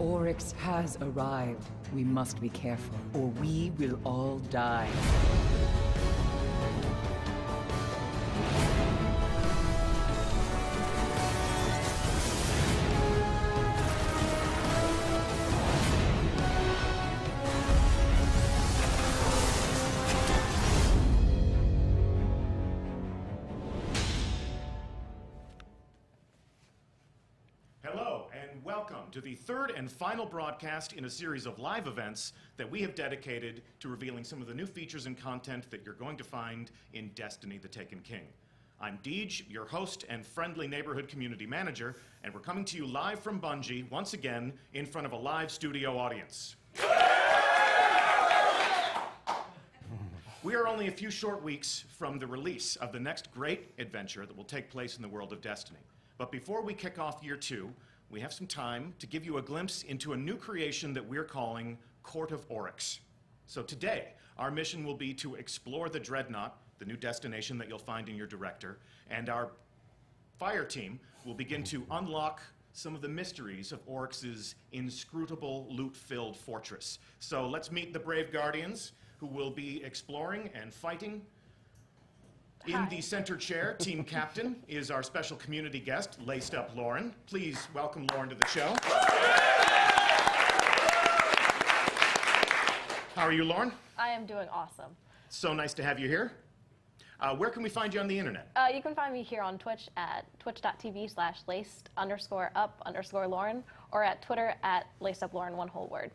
Oryx has arrived. We must be careful, or we will all die. To the third and final broadcast in a series of live events that we have dedicated to revealing some of the new features and content that you're going to find in Destiny: The Taken King. I'm Deej, your host and friendly neighborhood community manager, and we're coming to you live from Bungie, once again, in front of a live studio audience. We are only a few short weeks from the release of the next great adventure that will take place in the world of Destiny. But before we kick off year 2, we have some time to give you a glimpse into a new creation that we're calling Court of Oryx. So today, our mission will be to explore the Dreadnought, the new destination that you'll find in your director, and our fire team will begin to unlock some of the mysteries of Oryx's inscrutable, loot-filled fortress. So let's meet the brave guardians who will be exploring and fighting. In the center chair, team captain, is our special community guest, Laced Up Lauren. Please welcome Lauren to the show. How are you, Lauren? I am doing awesome. So nice to have you here. Where can we find you on the internet? You can find me here on Twitch at twitch.tv/laced_up_Lauren, or at Twitter at lacedUpLauren, one whole word.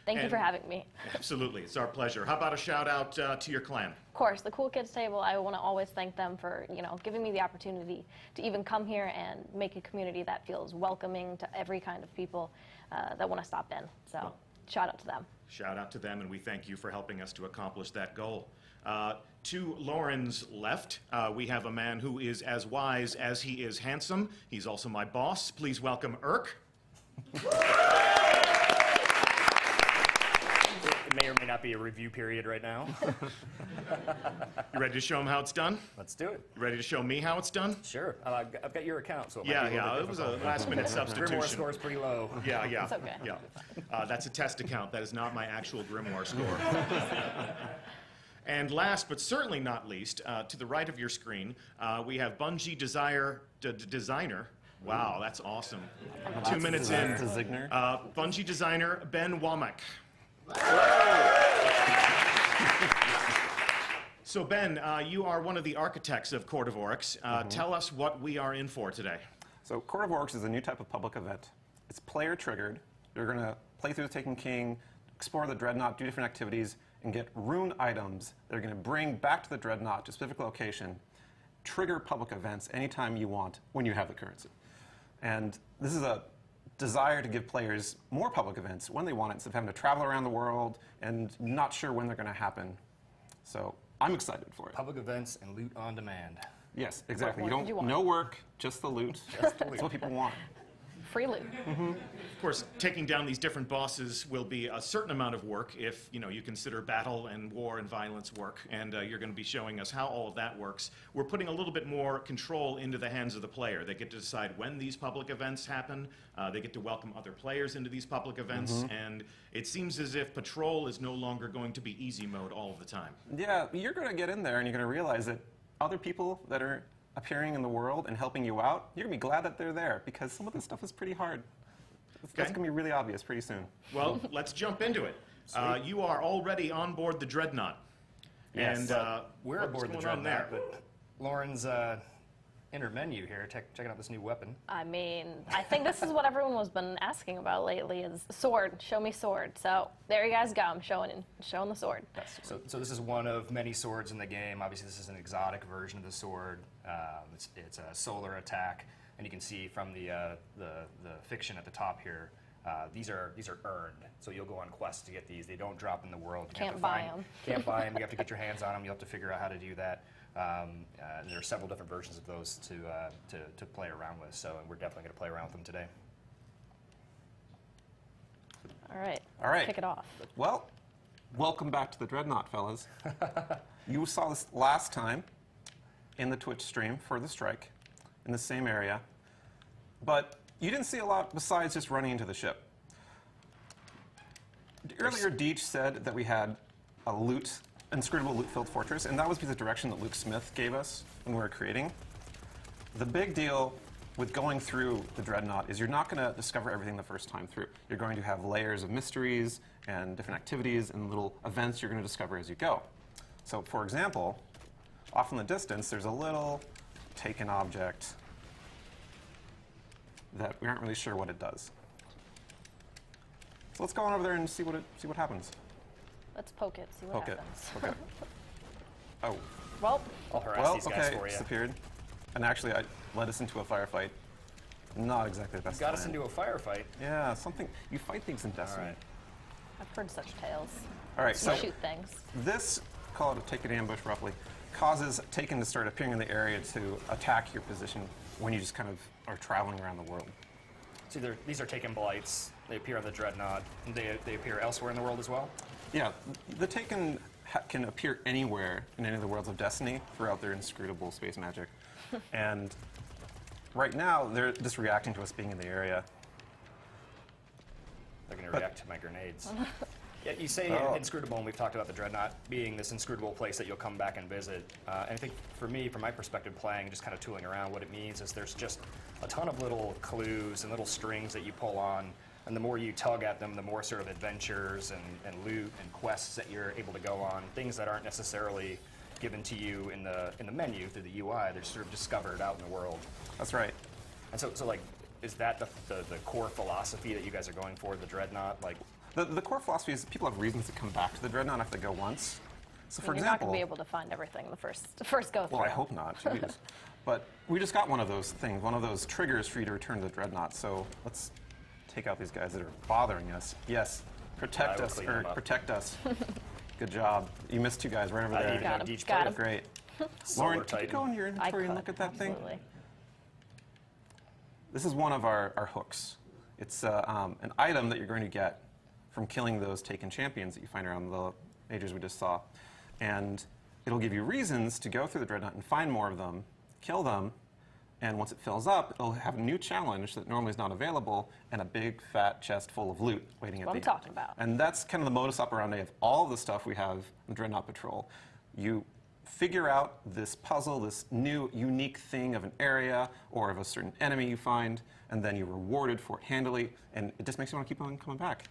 Thank you for having me. Absolutely, it's our pleasure. How about a shout out to your clan? Of course, the Cool Kids Table. I want to always thank them for, giving me the opportunity to even come here and make a community that feels welcoming to every kind of people that want to stop in. So, shout out to them. Shout out to them, and we thank you for helping us to accomplish that goal. To Lauren's left, we have a man who is as wise as he is handsome. He's also my boss. Please welcome Irk. It may or may not be a review period right now. You ready to show him how it's done? Let's do it. You ready to show me how it's done? Sure. I've got your account, so it yeah, might be it was a last-minute substitution. Grimoire score is pretty low. Yeah. It's okay. Yeah. That's a test account. That is not my actual Grimoire score. And last, but certainly not least, to the right of your screen, we have Bungie designer. Wow, that's awesome. 2 minutes in. Bungie designer Ben Womack. So Ben, you are one of the architects of Court of Oryx. Tell us what we are in for today. So Court of Oryx is a new type of public event. It's player triggered. You're going to play through the Taken King, explore the Dreadnought, do different activities, and get rune items that are going to bring back to the Dreadnought to a specific location, trigger public events anytime you want when you have the currency. And this is a desire to give players more public events when they want it, instead of having to travel around the world and not sure when they're going to happen. So I'm excited for it. Public events and loot on demand. Yes, exactly. No work, just the loot. That's what people want. Free loot. Of course, taking down these different bosses will be a certain amount of work if you consider battle and war and violence work, and you're going to be showing us how all of that works. We're putting a little bit more control into the hands of the player. They get to decide when these public events happen. They get to welcome other players into these public events, and it seems as if patrol is no longer going to be easy mode all of the time. Yeah, you're going to get in there and you're going to realize that other people that are appearing in the world and helping you out, you're going to be glad that they're there, because some of this stuff is pretty hard. That's going to be really obvious pretty soon. Well, let's jump into it. You are already on board the Dreadnought. Yes, and we're aboard the Dreadnought, but Lauren's entered menu here, checking out this new weapon. I mean, I think this is what everyone has been asking about lately, is sword. Show me sword. So there you guys go. I'm showing the sword. So this is one of many swords in the game. Obviously, this is an exotic version of the sword. It's a solar attack, and you can see from the fiction at the top here. These are earned, so you'll go on quests to get these. They don't drop in the world. You Can't buy them. Can't buy them. You have to get your hands on them. You have to figure out how to do that. There are several different versions of those to play around with, so we're definitely going to play around with them today. All right. Let's kick it off. Well, welcome back to the Dreadnought, fellas. You saw this last time in the Twitch stream for the strike in the same area, but you didn't see a lot besides just running into the ship. Earlier, Deej said that we had a inscrutable loot-filled fortress, and that was because of the direction that Luke Smith gave us when we were creating. The big deal with going through the Dreadnought is you're not going to discover everything the first time through. You're going to have layers of mysteries and different activities and little events you're going to discover as you go. So, for example, off in the distance, there's a little taken object that we aren't really sure what it does. So let's go on over there and see what happens. Let's poke it, see what Poke it. happens. Okay. Oh. Well, I'll harass these guys okay, for you. disappeared. And actually, I led us into a firefight. Not exactly the best. You got us plan. into a firefight. Yeah, something. You fight things in Destiny. All right. I've heard such tales. All right, You so shoot things. this, call it a taken ambush roughly, causes Taken to start appearing in the area to attack your position when you just kind of are traveling around the world. So these are Taken blights. They appear on the Dreadnought. They appear elsewhere in the world as well? Yeah, the Taken can appear anywhere in any of the worlds of Destiny throughout their inscrutable space magic. And right now, they're just reacting to us being in the area. They're going to react to my grenades. Yeah, you say Oh. inscrutable, and we've talked about the Dreadnought being this inscrutable place that you'll come back and visit. And I think for me, from my perspective, playing, just kind of tooling around, what it means is there's just a ton of little clues and little strings that you pull on. And the more you tug at them, the more sort of adventures and loot and quests that you're able to go on. Things that aren't necessarily given to you in the menu through the UI. They're sort of discovered out in the world. That's right. And so like, is that the core philosophy that you guys are going for, the Dreadnought? Like, The core philosophy is people have reasons to come back to the Dreadnought if they go once. So, for You're not example, going to be able to find everything the first go through. well, I hope not. Jeez. But we just got one of those things, one of those triggers for you to return to the Dreadnought. So let's take out these guys that are bothering us. Yes, protect I will us, clean them Eric. up. Protect us. Good job. You missed two guys right over there. even Got know him, Deej got played him. it. Great. Solar Lauren, could you Titan. go in your I inventory and could, look at that thing? absolutely. This is one of our hooks. It's an item that you're going to get from killing those Taken champions that you find around the majors we just saw. And it'll give you reasons to go through the Dreadnought and find more of them, kill them, and once it fills up, it'll have a new challenge that normally is not available and a big fat chest full of loot waiting at What the I'm end. talking about. And that's kind of the modus operandi of all the stuff we have in the Dreadnought Patrol. You figure out this puzzle, this new unique thing of an area or of a certain enemy you find, and then you're rewarded for it handily, and it just makes you want to keep on coming back.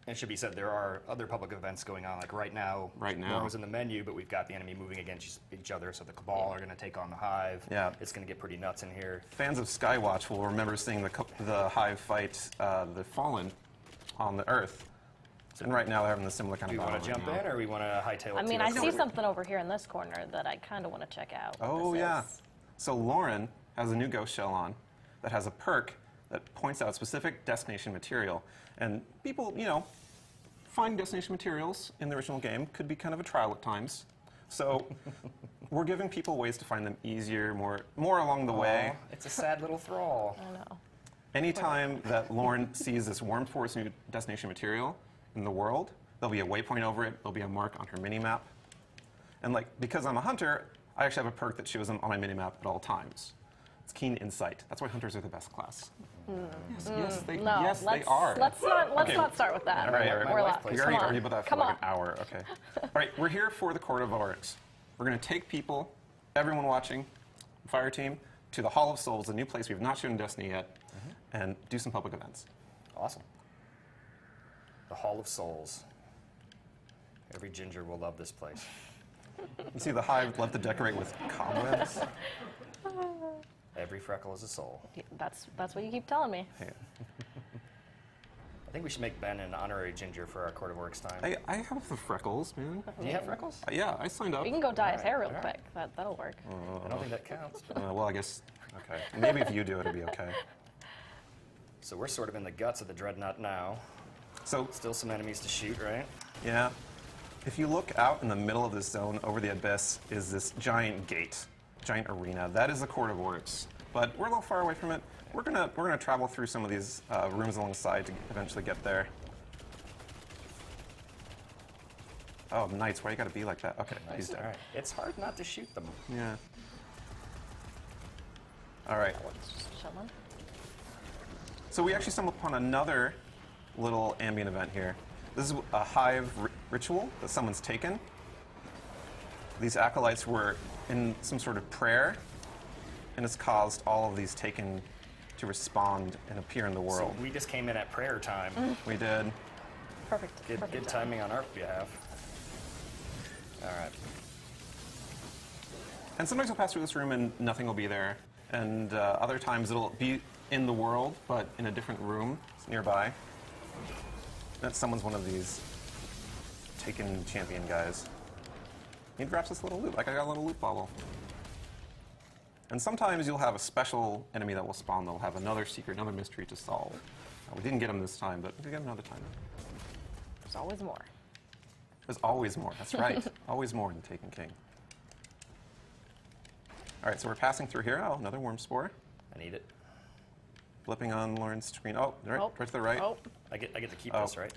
And it should be said, there are other public events going on. Like right now, Right now. Lauren was in the menu, but we've got the enemy moving against each other. So the Cabal are going to take on the Hive. Yeah. It's going to get pretty nuts in here. Fans of Skywatch will remember seeing the Hive fight the Fallen on the Earth. And right now they're having a similar kind Do of we battle want to jump right now. in, or we want to hightail it? I mean, to I us? see something over here in this corner that I kind of want to check out. what Oh, this yeah. is. So Lauren has a new ghost shell on that has a perk that points out specific destination material. And people, finding destination materials in the original game could be kind of a trial at times. So we're giving people ways to find them easier, more along the way. Aw, it's a sad little thrall. I know. Anytime that Lauren sees this Worm Force new destination material in the world, there'll be a waypoint over it, there'll be a mark on her mini-map. And because I'm a hunter, I actually have a perk that shows them on my mini-map at all times. It's Keen Insight. That's why hunters are the best class. Yes, they are. Let's not start with that. All right, all right. My We're wife left. plays We Come already on. argued about that for Come like on. an hour. Okay. All right, we're here for the Court of Oryx. We're going to take people, everyone watching, Fire Team, to the Hall of Souls, a new place we've not shown in Destiny yet, and do some public events. Awesome. The Hall of Souls. Every ginger will love this place. You see the Hive love to decorate with cobwebs. Every freckle is a soul. Yeah, that's what you keep telling me. Hey, I think we should make Ben an honorary ginger for our Court of Works time. I have the freckles, man. Do you have freckles? Yeah, I signed up. We can go dye his Alright, hair real alright. quick. That'll work. I don't think that counts. Well, I guess, okay. Maybe if you do it, it'll be okay. So we're sort of in the guts of the Dreadnought now. So, Still some enemies to shoot, right? yeah, if you look out in the middle of this zone, over the abyss, is this giant gate, giant arena. That is the Court of Oryx. But we're a little far away from it. We're gonna travel through some of these rooms alongside to eventually get there. Oh, Knights, why you gotta be like that? Okay, he's All dead. right. It's hard not to shoot them. Yeah. All right. Let's just chill in. So we actually stumbled upon another little ambient event here. This is a hive ritual that someone's taken. These acolytes were in some sort of prayer, and it's caused all of these taken to respond and appear in the world. So we just came in at prayer time. We did. Perfect. Good timing on our behalf. All right. And sometimes you'll pass through this room and nothing will be there. And other times it'll be in the world, but in a different room nearby. That someone's one of these taken champion guys. He drops this little loot, like I got a little loot bobble. And sometimes you'll have a special enemy that will spawn that will have another secret, another mystery to solve. We didn't get him this time, but we'll get him another time. There's always more. There's always more, that's right. Always more in Taken King. All right, so we're passing through here. Oh, another worm spore. I need it. Flipping on Lauren's screen. Oh, right, Oh. right to the right. Oh, I get to keep Oh. this, right?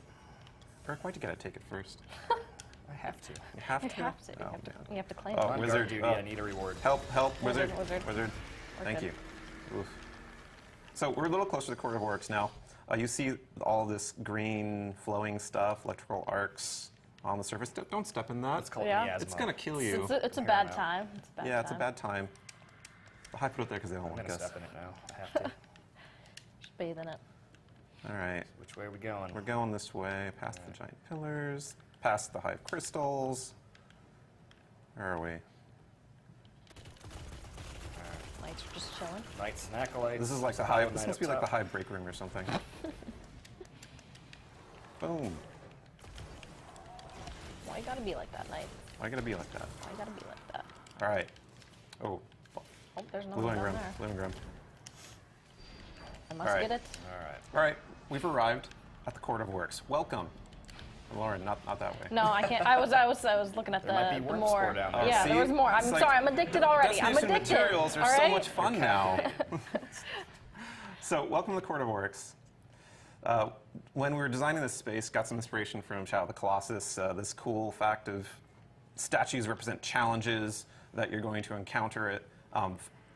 Eric, why'd you gotta take it first? I have to. You have you to? have to. Oh, You man. have to claim Oh, it. On wizard. guard duty, Oh. I need a reward. Help, help, wizard. Wizard. Wizard. We're Thank good. you. Oof. So we're a little closer to the Court of Orcs now. You see all this green flowing stuff, electrical arcs on the surface. Don't step in that. It's called Yeah. miasma. It's gonna kill you. It's a Hear bad him out. time. It's a bad Yeah, it's a time. bad time. I put it there because they don't I'm like gonna us. step in it now. I have to. Just bathe in it. All right. Which way are we going? We're going this way, past the giant pillars, past the hive crystals. Where are we? Lights are just chilling. Knights and acolytes. This is like the There's a hive. Hollow This Knight must be up like the top. hive break room or something. Boom. Why you gotta be like that, Knight? Why gotta be like that? Why you gotta be like that? All right. Oh, Oh, there's no blue one down engram. there. Blue engram. I must All right. get it. All right. All right. We've arrived at the Court of Works. Welcome. Lauren, not that way. No, I can't. I was looking at There might be the worm more. spore down there. Yeah, See? there was more. I'm It's like sorry. I'm addicted already. I'm Destination addicted. materials are all so right? much fun now. So, welcome to the Court of Orcs. When we were designing this space, got some inspiration from Shadow of the Colossus. This cool fact of statues represent challenges that you're going to encounter it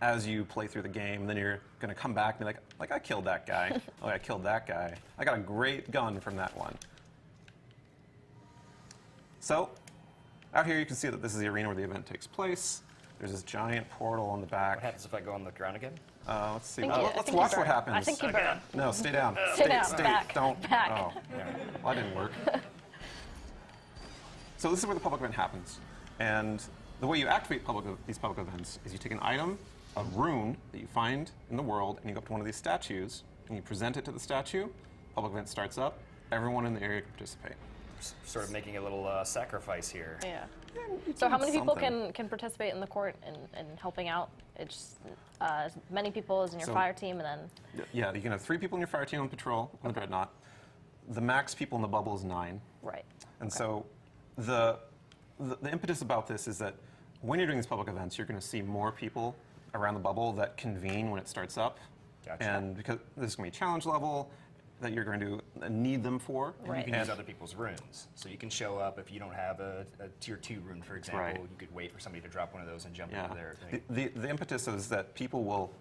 as you play through the game. Then you're going to come back and be like I killed that guy. Oh, I killed that guy. I got a great gun from that one. So, out here you can see that this is the arena where the event takes place. There's this giant portal on the What back. happens if I go on the ground again? Let's see. I think Let's you watch burn. what happens. I think you burn. No, stay down. Sit down. Back. Don't. Back. Oh, well, that didn't work. So this is where the public event happens, and the way you activate these public events is you take an item, a rune that you find in the world, and you go up to one of these statues and you present it to the statue. Public event starts up. Everyone in the area can participate. Sort of making a little sacrifice here. Yeah. You So do how many people something. can participate in the court and helping out? It's as many people as in your So- fire team, and then Yeah, you can have 3 people in your fire team on patrol on the Dreadnought. The max people in the bubble is 9. right. And so the impetus about this is that when you're doing these public events, you're going to see more people around the bubble that convene when it starts up. Gotcha. And because this is going to be a challenge level that you're going to need them for. And Right. you can use other people's runes. So you can show up if you don't have a tier 2 rune, for example. Right. You could wait for somebody to drop one of those and jump Yeah. into their thing. The impetus is that people will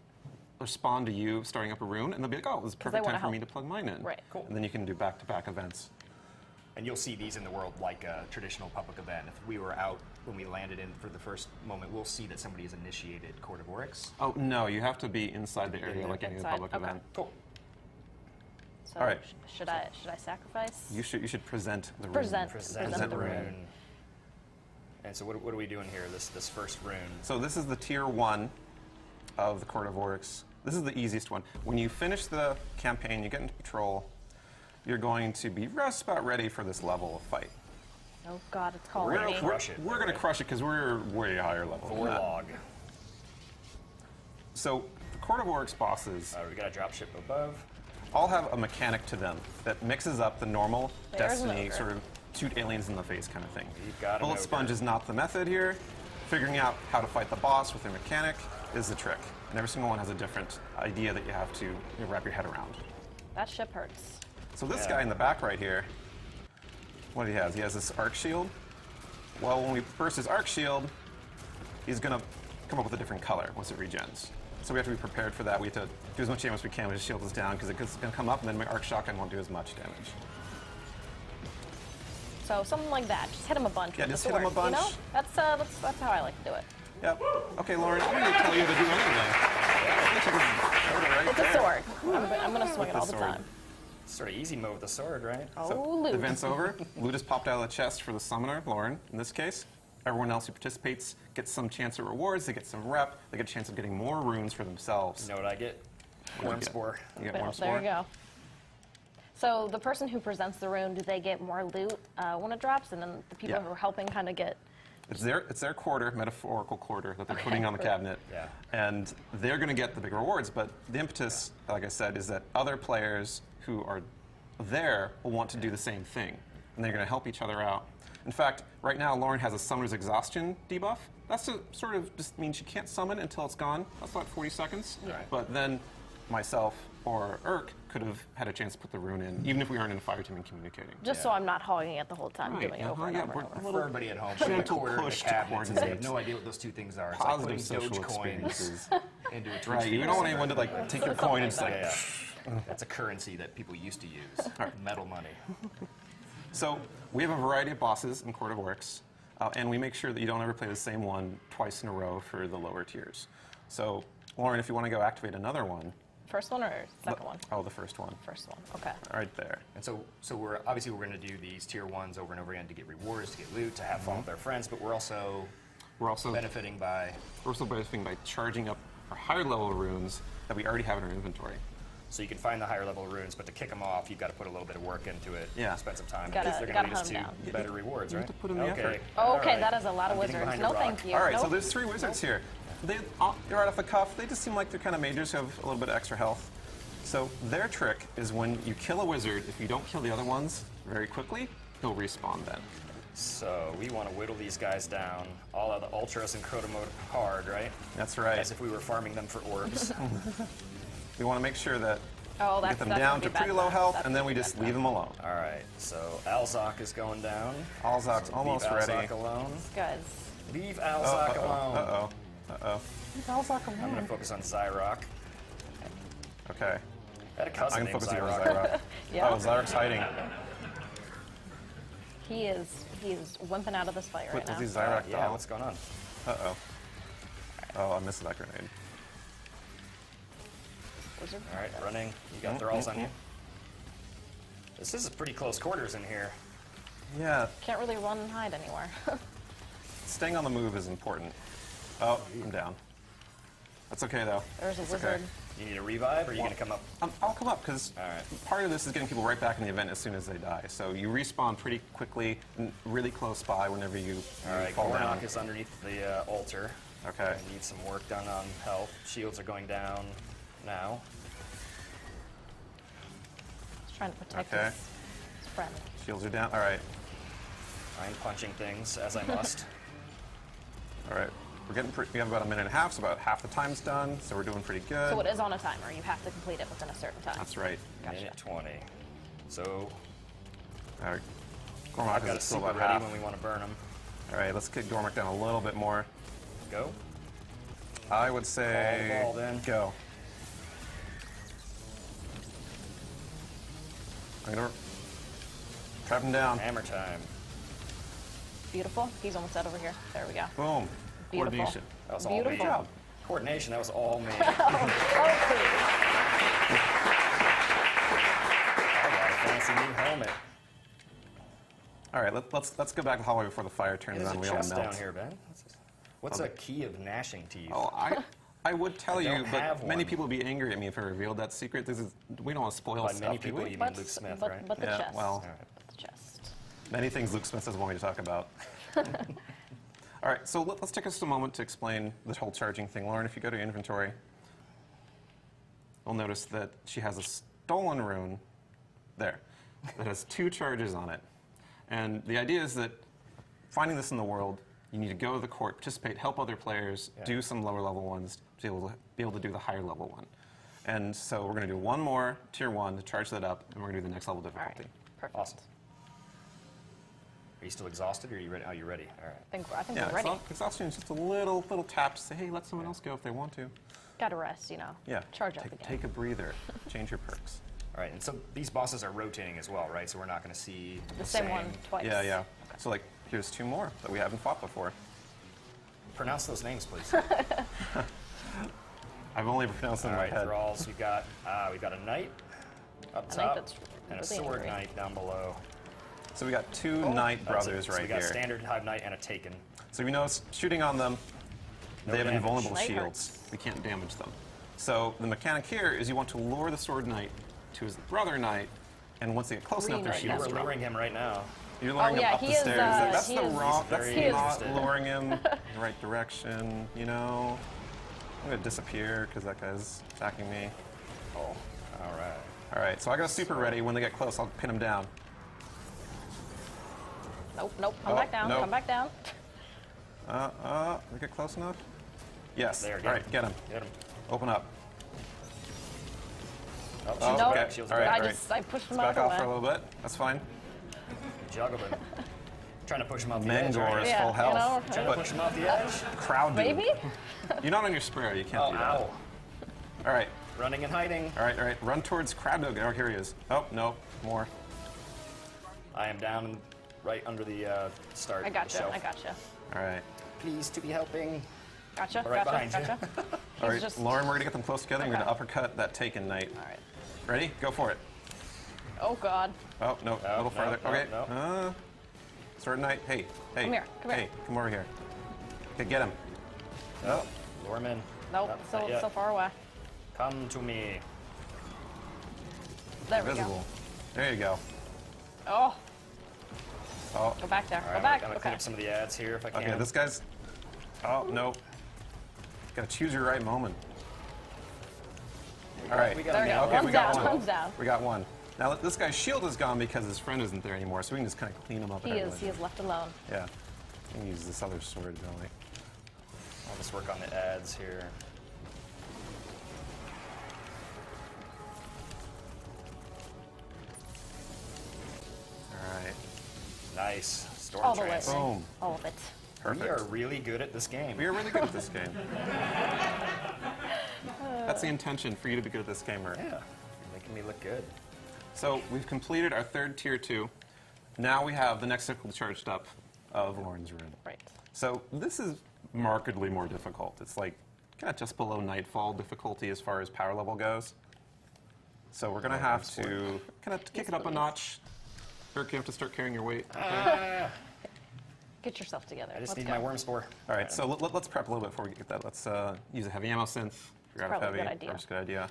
respond to you starting up a rune, and they'll be like, oh, this is they perfect wanna time for help. me to plug mine in. Right. Cool. And then you can do back-to-back events. And you'll see these in the world like a traditional public event. If we were out when we landed in for the first moment, we'll see that somebody has initiated Court of Oryx. Oh, no, you have to be inside the area like any other Inside, public okay. event. Cool. So All right. should I sacrifice? You should present the rune. Present. Present Present the the rune. rune. And so what are we doing here? This first rune. So this is the tier 1 of the Court of Oryx. This is the easiest one. When you finish the campaign, you get into patrol, you're going to be just about ready for this level of fight. Oh God, it's calling We're me. gonna crush it. We're going to crush it because we're way higher level than that. Warlog. So the Court of Oryx bosses We got a dropship above. all have a mechanic to them that mixes up the normal There's an Destiny ogre. sort of shoot aliens in the face kind of thing. We've got an Bullet ogre. Sponge is not the method here. Figuring out how to fight the boss with a mechanic is the trick. And every single one has a different idea that you have to wrap your head around. That ship hurts. So this Yeah. guy in the back right here, what he has? He has this arc shield. Well, when we burst his arc shield, he's going to come up with a different color once it regens. So we have to be prepared for that. We have to do as much damage as we can when his shield is down because it's going to come up and then my arc shotgun won't do as much damage. So something like that. Just hit him a bunch Yeah, with just the hit sword. him a bunch. You know? That's how I like to do it. Yep. Okay, Lauren, I'm going to tell you to do anything. Right It's a sword. I'm gonna swing it all the sword. time. Sort of easy mode with the sword, right? Oh, loot. The event's over. Loot is popped out of the chest for the summoner, Lauren, in this case. Everyone else who participates gets some chance at rewards, they get some rep, they get a chance of getting more runes for themselves. You know what I get? do you Worm get? spore. You get Well, more there spore? you go. So the person who presents the rune, do they get more loot when it drops, and then the people Yeah. who are helping kind of get? It's their quarter, metaphorical quarter, that they're putting on the cabinet. Yeah. And they're going to get the big rewards, but the impetus, like I said, is that other players who are there will want to do the same thing, and they're going to help each other out. In fact, right now, Lauren has a Summoner's Exhaustion debuff. That's a, sort of just means she can't summon until it's gone. That's like 40 seconds. Yeah. But then myself or Urk could have had a chance to put the rune in, even if we aren't in a fire team and communicating. Just so I'm not hogging it the whole time, Right, doing it over and yeah, over we're- and over. For everybody at home, putting a Gentle quarter in the push to cabinet and they have coordinate. no idea what those two things are. It's Positive like putting social Dogecoin experiences. into a Twitch Right, you feed don't want somewhere. anyone to like take your coin and just like, Yeah, yeah. That's a currency that people used to use. Metal money. So we have a variety of bosses in Court of Works, and we make sure that you don't ever play the same one twice in a row for the lower tiers. So, Lauren, if you want to go activate another one. First one or second one? Oh, the first one. First one. Okay. Right there. And so we're obviously we're going to do these tier ones over and over again to get rewards, to get loot, to have fun with our friends, but we're also benefiting by. We're also benefiting by charging up our higher level runes that we already have in our inventory. So you can find the higher level runes, but to kick them off, you've got to put a little bit of work into it. Yeah. Spend some time. Gotta- They're gotta going to lead us hunt 'em to better rewards, You right? have to put in the okay. effort. Oh, All okay, right. that is a lot of I'm getting wizards. behind No, a rock. thank you. All right, so Nope. there's 3 wizards here. They're right off the cuff. They just seem like they're kind of mages who have a little bit of extra health. So their trick is when you kill a wizard, if you don't kill the other ones very quickly, he'll respawn then. So we want to whittle these guys down, all out of the ultras and crota mode hard, right? That's right. As if we were farming them for orbs. We want to make sure that Oh, we that's get them that's down gonna to be pretty bad low times. health, That's and then gonna we be just bad leave them alone. All right, so Alzok is going down. Alzok's almost Leave ready. Alzok alone. Guys, Leave Alzok alone. Uh-oh. Uh-oh. Alzok I'm going to focus on Zyrok. Okay. I had a cousin I'm named focusing on Zyrok. Zyrok. Yeah. Oh, Zyrok's hiding. he is wimping out of this fight right What now. is he Zyrok Yeah, doll? what's going on? Uh-oh. Oh, I missed that grenade. Wizard. All right, running. You got thralls on you. This is pretty close quarters in here. Yeah, Can't really run and hide anywhere. staying on the move is important. Oh, I'm down. That's okay, though. There's a It's wizard. okay. You need a revive, or are you going to come up? I'll come up, because All right. part of this is getting people right back in the event as soon as they die. So you respawn pretty quickly, and really close by whenever you All right, fall down. Gornok is underneath the altar. Okay. I need some work done on health. Shields are going down now. He's trying to protect Okay. his friend. Shields are down. All right. I'm punching things as I must. All right. We have about a minute and a half, so about half the time's done, so we're doing pretty good. So it is on a timer. You have to complete it within a certain time. That's right. Gotcha. Minute 20. So All right. I've Gormak got a is still super about ready half. when we want to burn them. All right, let's kick Gormak down a little bit more. Go. I would say Call the ball then. go. I'm gonna trap him down. Hammer time. Beautiful. He's almost out over here. There we go. Boom. Beautiful. Coordination. That was all Beautiful. me. Good job. Coordination, that was all me. Oh, please. I got a fancy new helmet. All right, let's go back to the hallway before the fire turns There's on. a We all chest melt. down here, Ben. What's a key of gnashing teeth? Oh, I would tell I you, don't but have many one. people would be angry at me if I revealed that secret. We don't want to spoil By stuff, many do people, we? you mean Luke Smith, right? But the Yeah, chest. well. But the chest. Many things Luke Smith doesn't want me to talk about. All right, so let's take us a moment to explain the whole charging thing. Lauren, if you go to inventory, you'll notice that she has a stolen rune there that has 2 charges on it. And the idea is that finding this in the world, you need to go to the court, participate, help other players, do some lower level ones to be able to do the higher level one. And so we're going to do one more tier 1 to charge that up, and we're going to do the next level difficulty. Perfect. Awesome. Are you still exhausted, or are you ready? Oh, you're ready. All right. I think Yeah, we're ready. exhaustion is just a little tap to say, hey, let someone else go if they want to. Gotta rest, you know. Yeah. Charge up again. Take a breather. Change your perks. All right, and so these bosses are rotating as well, right? So we're not going to see The same one twice. Yeah, yeah. So like, here's 2 more that we haven't fought before. Pronounce those names, please. I've only pronounced them All in right, my head. thralls. We've got a knight up A knight top that's and a really sword angry. knight down below. So we got 2 knight That's it. brothers So right we got here. standard hive knight and a taken. So we notice shooting on them, No they have damage. invulnerable Knight shields. We can't damage them. So the mechanic here is you want to lure the sword knight to his brother knight, and once they get close enough, their Re-knight shields We're drop. luring him right now. You're luring yeah, him up he the is, stairs. That's he the is- wrong. he's That's very not interested. luring him in the right direction. You know, I'm gonna disappear because that guy's attacking me. Oh, all right. All right, so I got a super ready. When they get close, I'll pin him down. Nope, nope. Come Oh, back down. nope. Come back down. We get close enough? Yes. There, All get right, him. get him. Get him. Open up. Oh, Oh, shields Nope. back, okay. shields All right, back. all right. I pushed him Let's out back of off the for a way. little bit. That's fine. Juggled him. Trying to push him off the edge. Mangor Right? is Yeah, full you health. know, Trying to but push him off the edge. crowd dude. Maybe? You're not on your sprayer. You can't Oh, do that. ow. All right. Running and hiding. All right, all right. Run towards crowd dude. Oh, here he is. Oh, no. More. I am down right under the start. I gotcha. shelf. I gotcha. All right. Pleased to be helping. Gotcha. Right Gotcha. behind you. Gotcha. All right, He's just. Lauren, we're going to get them close together. You're going to Okay. uppercut that taken knight. All right. Ready? Go for it. Oh God. Oh, no. A little no, farther. no, Okay. no. Sword knight. Hey. Hey. Come here, come here. Hey, come over here. Okay, get him. No. Lure him in. Nope. Not So yet. so far away. Come to me. There we Invisible. go. There you go. Oh, Oh, go back there. All Go right, back. I'm gonna clean up some of the ads here if I can. okay. This guy's. Oh, no. Gotta choose your right moment. All right. We got There him we go. now. Okay, we One's got down. one. One's down. We got one. Now this guy's shield is gone because his friend isn't there anymore, so we can just kind of clean him up. He and is. everything. He is left alone. Yeah. We can use this other sword, don't we? I'll just work on the ads here. All right. Nice. Storm All the way. trance. Boom. All of it. Perfect. We are really good at this game. We are really good at this game. That's the intention, for you to be good at this game, Mert. Yeah. You're making me look good. So we've completed our third tier 2. Now we have the next circle charged up of Lauren's Rune. Right. So this is markedly more difficult. It's like kind of just below Nightfall difficulty as far as power level goes. So we're going to have to kind of kick it up a notch. Eric, you have to start carrying your weight. Okay. Get yourself together. I just Let's need go. my worm spore. All right, so let's prep a little bit before we get that. Let's use a heavy ammo synth. Figure out if Probably a heavy. good idea. Probably a good idea.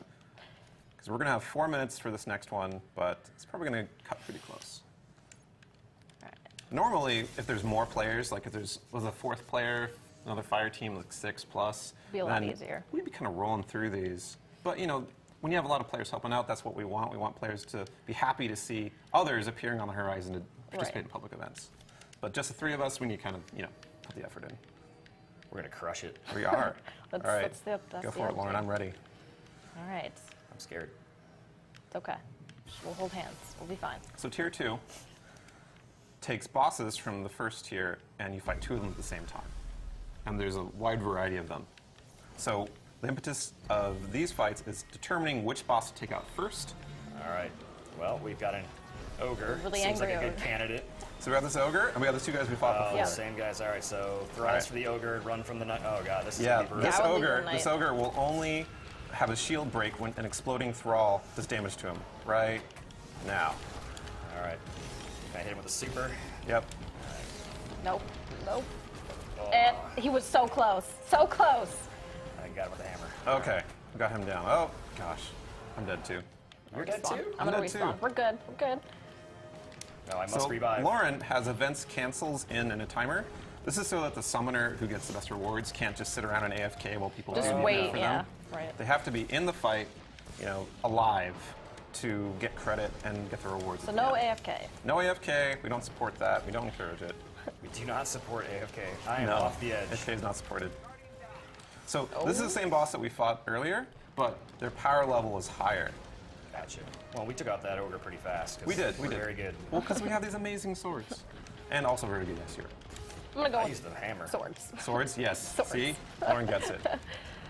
Because we're going to have 4 minutes for this next one, but it's probably going to cut pretty close. All right. Normally, if there's more players, like if there's was a 4th player, another fire team, like 6 plus, Be a lot then easier. We'd be kind of rolling through these. But you know, when you have a lot of players helping out, that's what we want. We want players to be happy to see others appearing on the horizon to participate in public events. But just the 3 of us, we need kind of put the effort in. We're gonna crush it. We are. That's- All right, that's the go for it, Lauren. objective. I'm ready. All right. I'm scared. It's okay. We'll hold hands. We'll be fine. So tier 2 takes bosses from the first tier, and you fight 2 of them at the same time. And there's a wide variety of them. So the impetus of these fights is determining which boss to take out first. All right. Well, we've got an ogre. Really Seems like angry a good ogre. candidate. So we got this ogre, and we got the 2 guys we fought Oh, before. Yeah. same guys. All right. So All thralls right. for the ogre, run from the knight. Oh god, this is Yeah, gonna be brutal. this I would leave ogre, the this knight. ogre will only have a shield break when an exploding thrall does damage to him. Right now. All right. Can I hit him with a super? Yep. Nope. Nope. Oh, And he was so close. So close. I got him with a hammer. Okay, we got him down. Oh gosh, I'm dead too. You're dead Respawn. too? I'm gonna dead too. respawn. We're good. We're good. No, I must So revive. Lauren has events cancels in a timer. This is so that the summoner who gets the best rewards can't just sit around and AFK while people Just do wait. for Yeah. them. Right. They have to be in the fight, alive to get credit and get the rewards. So at the no end. AFK. No AFK. We don't support that. We don't encourage it. We do not support AFK. I am No, off the edge. AFK is not supported. So this is the same boss that we fought earlier, but their power level is higher. Gotcha. Well, we took out that ogre pretty fast. 'cause We did. We we're did. Very good. Well, because we have these amazing swords, and also very good this year. I'm gonna go I with used the hammer. swords. Swords, yes. Swords. See, Lauren gets it.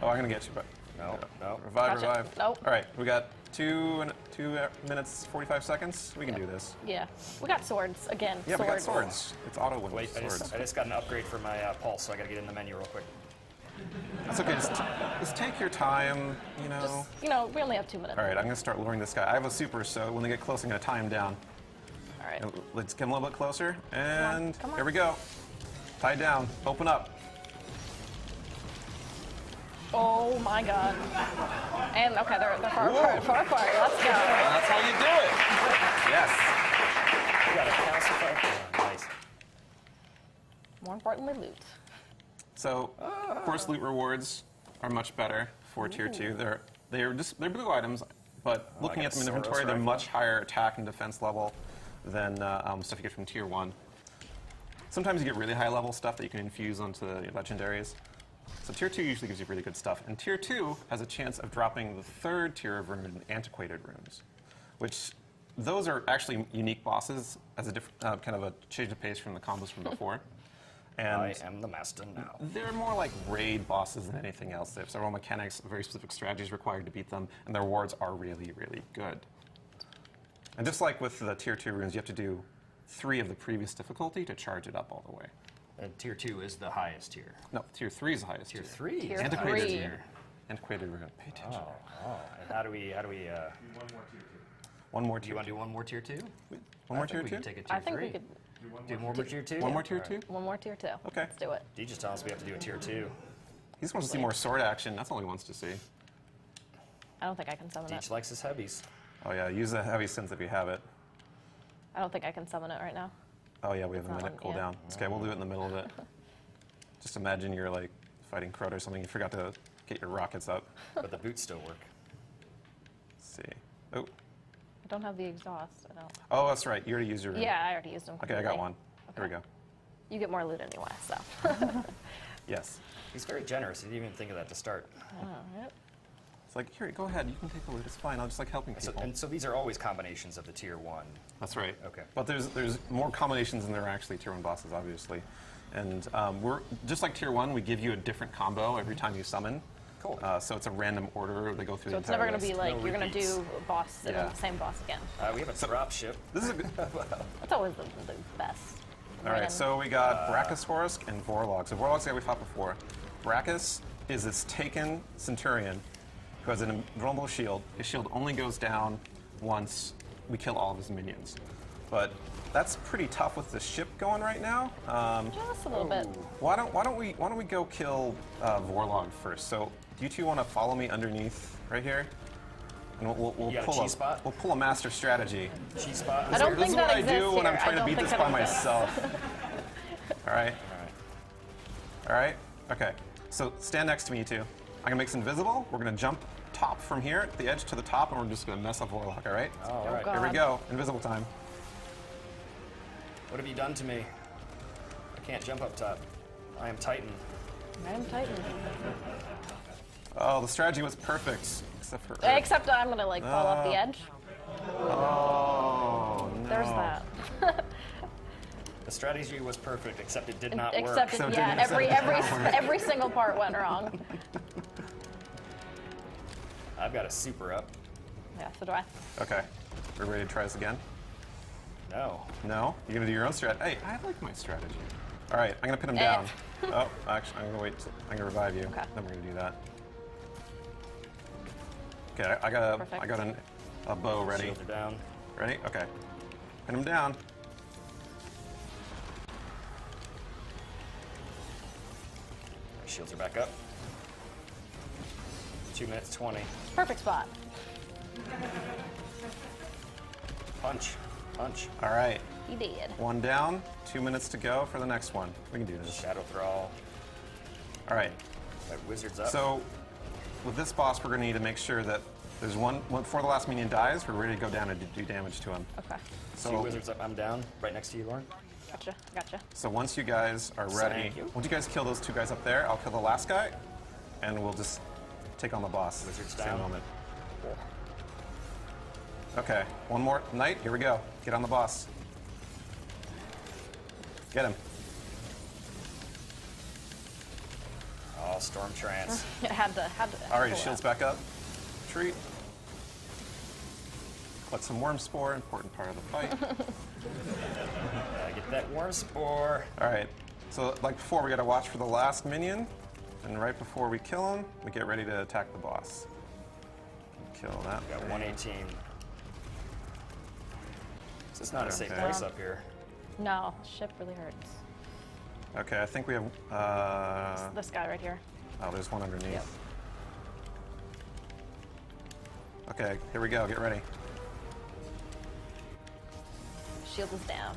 Oh, I'm gonna get you, but No, no. revive, Gotcha. revive. Nope. All right, we got two 2 minutes, 45 seconds. We can do this. Yeah. We got swords again. Yeah, swords. we got swords. It's auto win Wait, with I swords. just got an upgrade for my pulse, so I gotta get in the menu real quick. That's okay. Just take your time, you know. Just, we only have 2 minutes. All right, I'm going to start luring this guy. I have a super, so when they get close, I'm going to tie him down. All right. Let's get him a little bit closer. And Come on. here we go. Tied down. Open up. Oh my god. And okay, they're far apart. Far apart. Let's go. That's how you do it. Yes. We got a calcifier. Nice. More importantly, loot. So, of course, loot rewards are much better for Tier 2. They're blue items, but looking got at them in a inventory, Soros they're rifle. much higher attack and defense level than stuff you get from Tier 1. Sometimes you get really high level stuff that you can infuse onto the legendaries. So Tier 2 usually gives you really good stuff. And Tier 2 has a chance of dropping the 3rd tier of rune, Antiquated Runes, which those are actually unique bosses as a different kind of a change of pace from the combos from before. And I am the master now. they're more like raid bosses than anything else. They have several mechanics, very specific strategies required to beat them, and their rewards are really, really good. And just like with the Tier 2 runes, you have to do 3 of the previous difficulty to charge it up all the way. And Tier 2 is the highest tier. No, Tier 3 is the highest Tier tier. 3 Tier is the Antiquated highest three. tier. Antiquated rune. Pay attention. And how do we One more do tier. you want to do one more Tier 2? One more I tier think we 2? could take a Tier I think 3. we could do more Tier 2? One more tier All 2? one more tier 2. Okay. Let's do it. D just tells us we have to do a Tier 2. He just wants to see more sword action. That's all he wants to see. I don't think I can summon it. Deech likes his heavies. Oh yeah, use the heavy synth if you have it. I don't think I can summon it right now. Oh yeah, we have a Not minute one, yeah. cooldown. It's okay, we'll do it in the middle of it. Just imagine you're like fighting Crota or something. You forgot to get your rockets up. But the boots still work. Let's see. Oh, I don't have the exhaust. I don't. oh, that's right. You already used your. Yeah, I already used them. Okay, I got completely. one. Here we go. You get more loot anyway, so. Yes. He's very generous. He didn't even think of that to start. All right. It's like, here, go ahead. You can take the loot. It's fine. I'll just like helping So, people. and so these are always combinations of the Tier 1. That's right. Okay. But there's more combinations than there are actually Tier 1 bosses, obviously. And we're just like Tier 1, we give you a different combo every time you summon. Cool. So it's a random order. They go through So the it's entire never going to be list. like No you're going to repeats. do a boss and then Yeah. the same boss again. We have a drop ship. This is a good. That's always the best. All right, so we got Brachiosaurus and Vorlog. So Vorlog's the guy we fought before. Brachus is this taken Centurion who has an invulnerable shield. His shield only goes down once we kill all of his minions. But that's pretty tough with the ship going right now. Just a little bit. Why don't we go kill Vorlog first? So do you two want to follow me underneath right here? And we'll You got a pull cheese spot? we'll pull a master strategy. Cheese spot. I don't This think is that what I exists do when I'm here. trying I to don't beat think this that by exists. myself. All right. All right. Okay. So stand next to me, you two. I'm gonna make this invisible. We're gonna jump top from here at the edge to the top, and we're just gonna mess up Warlock. All right. All right. God. Here we go. Invisible time. What have you done to me? I can't jump up top. I am Titan. I am Titan. Oh, the strategy was perfect, except for. Except I'm going to like fall off the edge. Oh no. There's that. The strategy was perfect, except it did not Except work. it, So yeah, didn't- every single part went wrong. I've got a super up. Yeah, so do I. Okay. We're ready to try this again. No. No? You're gonna do your own strat. Hey, I like my strategy. All right, I'm gonna pin him Eh. down. Oh, actually, I'm gonna wait. I'm gonna revive you. Okay. Then we're gonna do that. Okay, I got Perfect. a bow ready. Shields are down. Ready? Okay. Pin him down. Shields are back up. 2 minutes 20. Perfect spot. Punch. Punch. All right. He did. One down. 2 minutes to go for the next one. We can do this. Shadow Thrall. All right. That wizard's up. So, with this boss, we're gonna need to make sure that there's one before the last minion dies. We're ready to go down and do damage to him. Okay. Two So, wizards up. I'm down. Right next to you, Lauren. Gotcha. so once you guys are ready, Thank you. once you guys kill those two guys up there, I'll kill the last guy, and we'll just take on the boss. Wizards Same down. moment. Okay, one more knight. Here we go. Get on the boss. Get him. Oh, Storm Trance. It had to. All right, pull his shield's out. back up. Retreat. Collect some worm spore, important part of the fight. Gotta get that worm spore. All right, so like before, we gotta watch for the last minion, and right before we kill him, we get ready to attack the boss. Kill that. We got thing. 118. This is not a safe Okay. place up here. No, ship really hurts. Okay, I think we have, This guy right here. oh, there's one underneath. Yep. Okay, here we go, get ready. Shield is down.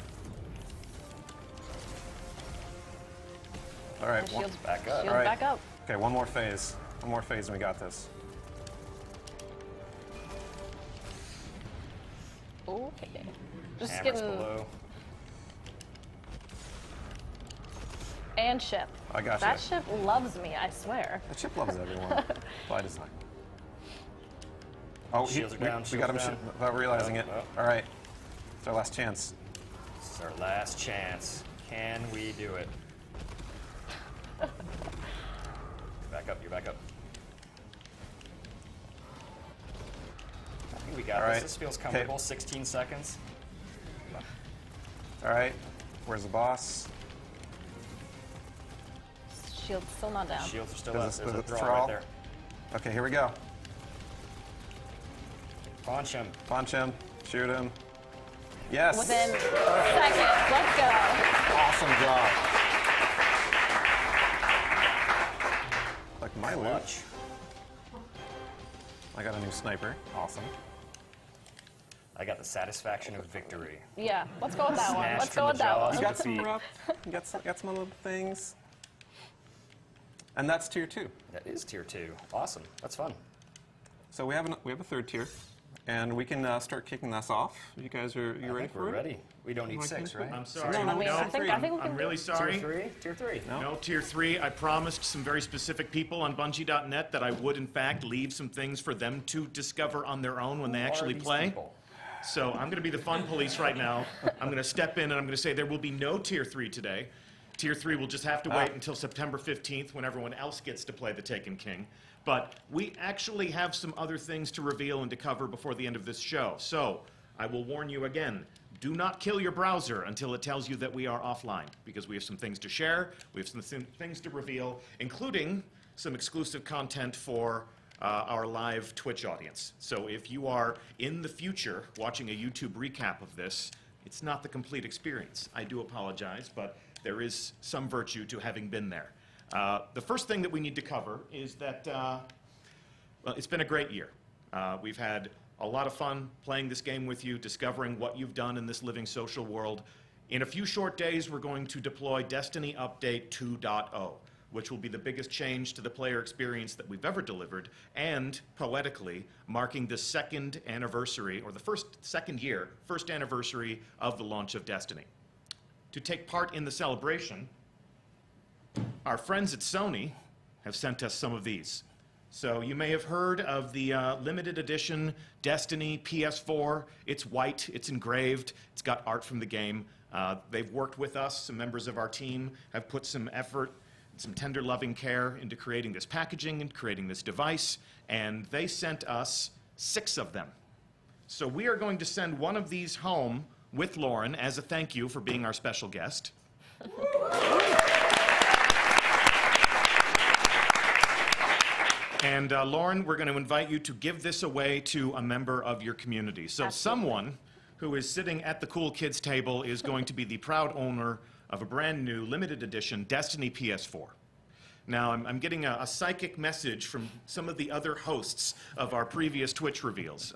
All right, The shield's back up. Shield All right. back up. okay, one more phase and we got this. Okay. Just Hammers getting below. and ship. I got That you. ship loves me, I swear. The chip loves everyone, by design. Oh, Shields are we down, got him shields down. without realizing Oh, it. oh. All right, it's our last chance. This is our last chance. Can we do it? Back up, you're back up. I think we got All this. right. This feels Okay. comfortable. 16 seconds. All right, where's the boss? Shield's still not down. Shields are still Does up. this- There's a does it throw throw? right there. Okay, here we go. Punch him. Punch him, shoot him. Yes. Within seconds. Let's go. Awesome job. Like my loot. Clutch. I got a new sniper. Awesome. I got the satisfaction of victory. Yeah, let's go with that one. Smashed Let's from go the with that jaws. one. You got some Defeat. rough. You got some little things. And that's tier 2. That is tier 2. Awesome. That's fun. So we have a third tier, and we can start kicking this off. You guys are I ready think for we're it? ready. We don't need 6, right? I'm sorry. No, no, I mean, I think we I'm can really do sorry. Tier 3? Tier 3. No, tier 3. I promised some very specific people on Bungie.net that I would, in fact, leave some things for them to discover on their own when they actually play. So I'm going to be the fun police right now. I'm going to step in and I'm going to say there will be no tier 3 today. Tier 3 will just have to wait until September 15th when everyone else gets to play the Taken King. But we actually have some other things to reveal and to cover before the end of this show. So I will warn you again. Do not kill your browser until it tells you that we are offline, because we have some things to share, we have some things to reveal, including some exclusive content for our live Twitch audience. So if you are in the future watching a YouTube recap of this, it's not the complete experience. I do apologize, but there is some virtue to having been there. The first thing that we need to cover is that well, it's been a great year. We've had a lot of fun playing this game with you, discovering what you've done in this living social world. In a few short days, we're going to deploy Destiny Update 2.0, which will be the biggest change to the player experience that we've ever delivered, and, poetically, marking the second anniversary, or the first anniversary of the launch of Destiny. To take part in the celebration, our friends at Sony have sent us some of these. So you may have heard of the limited edition Destiny PS4. It's white, it's engraved, it's got art from the game. They've worked with us, some members of our team have put some effort, some tender loving care into creating this packaging and creating this device, and they sent us 6 of them. So we are going to send one of these home with Lauren as a thank you for being our special guest. And Lauren, we're going to invite you to give this away to a member of your community. So someone who is sitting at the cool kids table is going to be the proud owner of a brand new limited edition Destiny PS4. Now, I'm getting a psychic message from some of the other hosts of our previous Twitch reveals.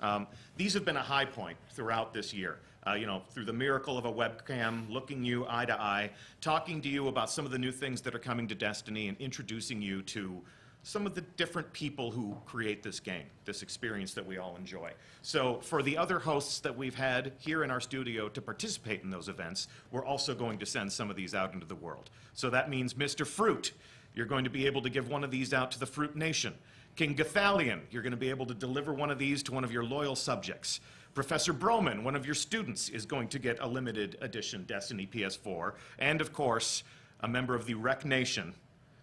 These have been a high point throughout this year. You know, through the miracle of a webcam, looking you eye to eye, talking to you about some of the new things that are coming to Destiny, and introducing you to some of the different people who create this game, this experience that we all enjoy. So for the other hosts that we've had here in our studio to participate in those events, we're also going to send some of these out into the world. So that means Mr. Fruit, you're going to be able to give one of these out to the Fruit Nation. King Gathalion, you're going to be able to deliver one of these to one of your loyal subjects. Professor Broman, one of your students, is going to get a limited edition Destiny PS4. And of course, a member of the Rec Nation,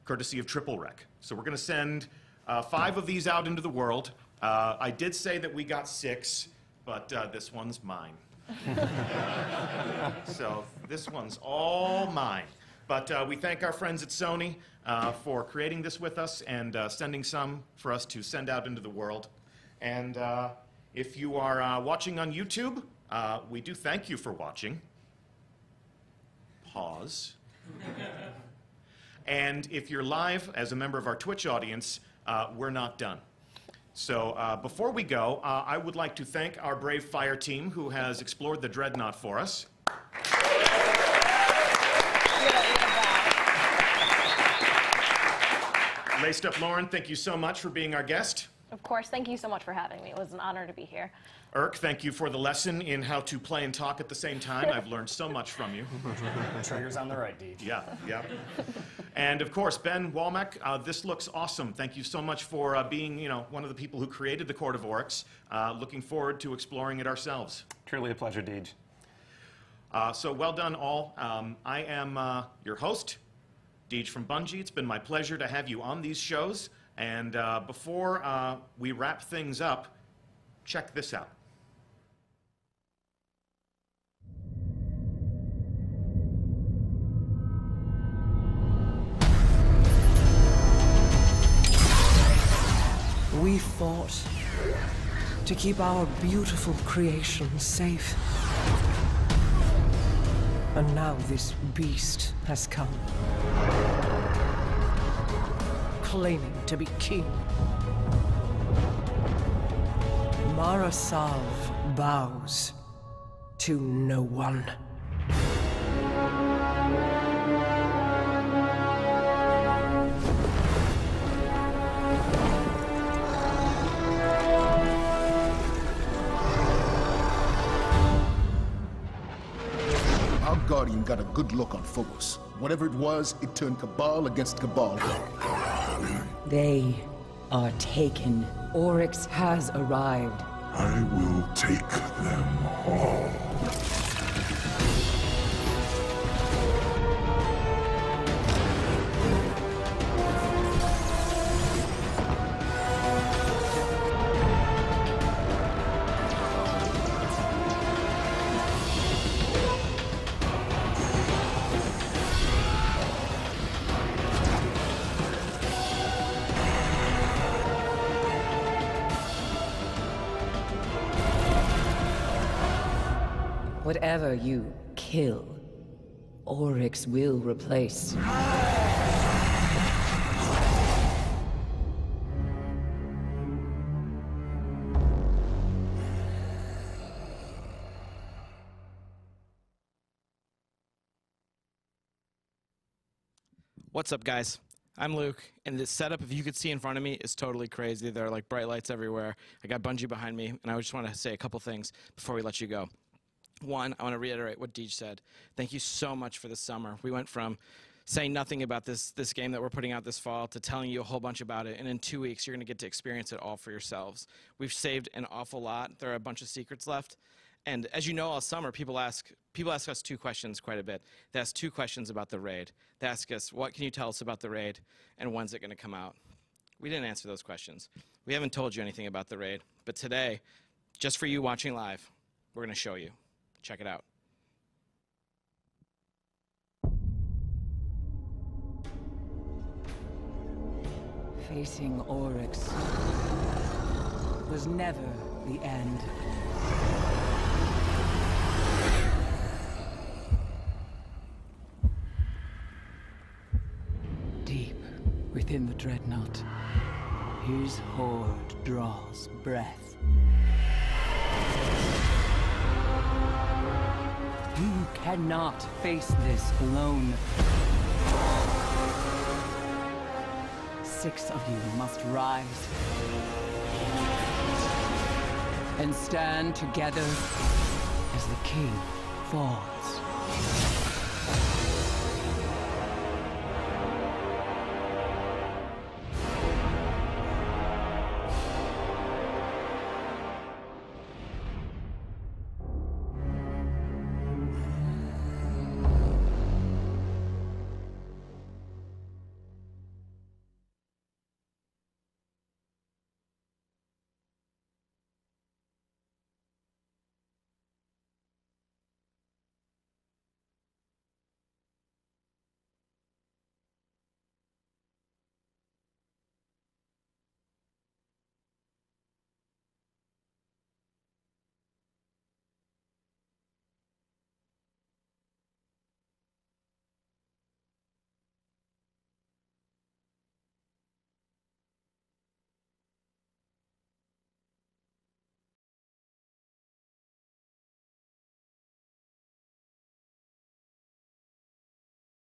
courtesy of Triple Rec. So we're going to send 5 of these out into the world. I did say that we got 6. but this one's mine. So this one's all mine. But we thank our friends at Sony for creating this with us and sending some for us to send out into the world. And if you are watching on YouTube, we do thank you for watching. Pause. And if you're live as a member of our Twitch audience, we're not done. So before we go, I would like to thank our brave fire team who has explored the Dreadnought for us. Laced Up Lauren, thank you so much for being our guest. Of course, thank you so much for having me. It was an honor to be here. Irk, thank you for the lesson in how to play and talk at the same time. I've learned so much from you. Trigger's on the right, Deej. Yeah, yeah. And of course, Ben Walmack, this looks awesome. Thank you so much for being, one of the people who created the Court of Oryx. Looking forward to exploring it ourselves. Truly a pleasure, Deej. So well done, all. I am your host, Deej from Bungie. It's been my pleasure to have you on these shows. And before we wrap things up, check this out. We fought to keep our beautiful creation safe. And now this beast has come, claiming to be king. Marasav bows to no one. Our Guardian got a good look on Phobos. Whatever it was, it turned Cabal against Cabal. They are taken. Oryx has arrived. I will take them all. Whatever you kill, Oryx will replace. What's up, guys? I'm Luke, and this setup, if you could see in front of me, is totally crazy. There are like bright lights everywhere. I got Bungie behind me, and I just want to say a couple things before we let you go. One, I want to reiterate what Deej said. Thank you so much for this summer. We went from saying nothing about this game that we're putting out this fall to telling you a whole bunch about it, and in 2 weeks, you're going to get to experience it all for yourselves. We've saved an awful lot. There are a bunch of secrets left. And as you know, all summer, people ask us two questions quite a bit. They ask two questions about the raid. They ask us, what can you tell us about the raid, and when's it going to come out? We didn't answer those questions. We haven't told you anything about the raid. But today, just for you watching live, we're going to show you. Check it out. Facing Oryx was never the end. Deep within the Dreadnought, his horde draws breath. You cannot face this alone. 6 of you must rise and stand together as the king falls.